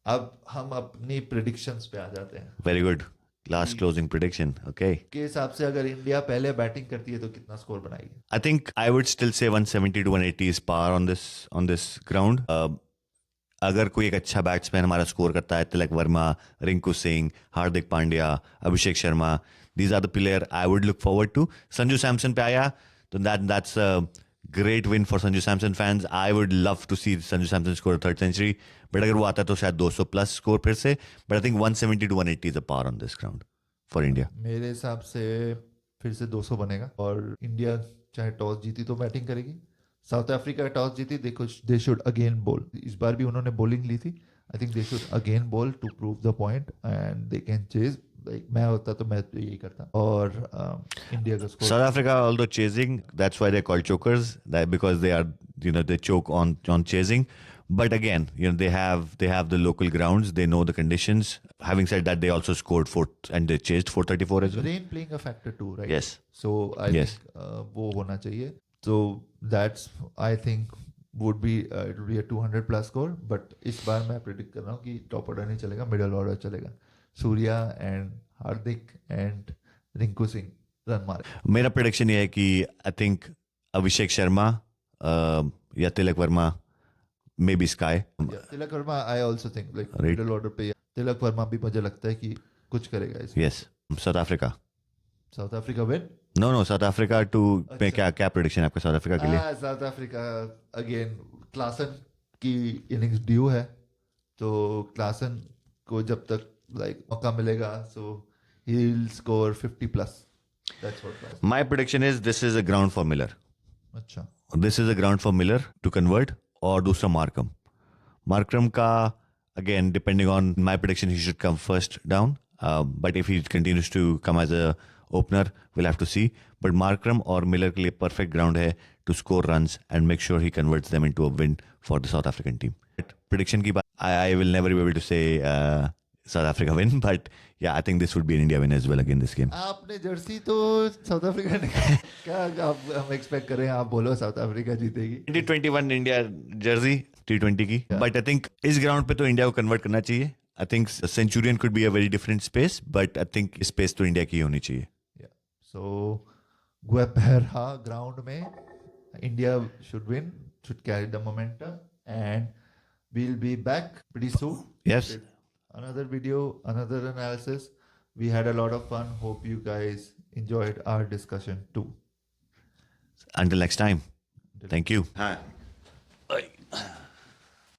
अब हम अपनी प्रिडिक्शंस पे आ जाते हैं. Very good. Last closing prediction. Okay. के हिसाब से अगर इंडिया पहले बैटिंग करती है तो कितना स्कोर बनाएगी? I think I would still say 170 to 180 is par on this ground. अगर कोई एक अच्छा बैट्समैन हमारा स्कोर करता है, Tilak Varma, Rinku Singh, Hardik Pandya, Abhishek Sharma, these are the player I would look forward to. Sanju Samson पे आया तो that's a great win for Sanju Samson fans. I would love to see Sanju Samson score a 3rd century. But अगर वो आता तो शायद 200 plus score फिर से. But I think 170 to 180 is a par on this ground for India. मेरे हिसाब से फिर से 200 बनेगा. और इंडिया चाहे टॉस जीती तो बैटिंग करेगी. साउथ अफ्रीका टॉस जीती, देखो दे शुड अगेन बोल. इस बार भी उन्होंने बॉलिंग ली थी. I think they should again bowl to prove the point and they can chase. मैं होता तो मैं यही करता. और इंडिया का score, South Africa, although chasing, that's why they're called chokers. That because they are, they choke on chasing. But again, they have the local grounds. They know the conditions. Having said that, they also scored 4 and they chased 434 as well. rain playing a factor too, right? Yes. So I Yes. think वो होना चाहिए. So that's I think would be it will be a 200 plus score. But इस बार मैं predict कर रहा हूँ कि top order नहीं चलेगा, मिडल ऑर्डर चलेगा. Surya and Hardik and Rinku Singh run मारे. मेरा प्रेडिक्शन ये है कि आई थिंक अभिषेक शर्मा या Tilak Varma, maybe SKY. Tilak Varma I also think like Right. Middle order पे तिलक वर्मा भी मुझे लगता है कि कुछ करेगा इस Yes. South Africa. South Africa win No, South Africa to पे क्या प्रेडिक्शन है आपका साउथ अफ्रीका के लिए? साउथ अफ्रीका अगेन क्लासन की इनिंग्स ड्यू है तो क्लासन को जब तक लाइक मौका मिलेगा so he will score 50 plus that's what My prediction is this is a ground for Miller. अच्छा This is a ground for Miller to convert और दूसरा मार्कम. मार्करम का again depending on my prediction he should come first down. But if he continues to come as a opener, we'll have to see. But Markram or Miller के लिए perfect ground है to score runs and make sure he converts them into a win for the South African team. But prediction की बात, I will never be able to say South Africa win, but yeah, I think this would be an India win as well again this game. आपने Jersey तो South Africa ने क्या आप हम expect कर रहे हैं आप बोलो साउथ अफ्रीका जीतेगी 2021 इंडिया जर्सी T20 की, but I think इस ग्राउंड पे तो इंडिया को कन्वर्ट करना चाहिए. I think Centurion could be a very different space, but I think space तो इंडिया की होनी चाहिए. So Guepera ground में India should win, should carry the momentum, and we'll be back pretty soon. Yes. With another video, another analysis. We had a lot of fun. Hope you guys enjoyed our discussion too. Until next time. Thank you. Hi.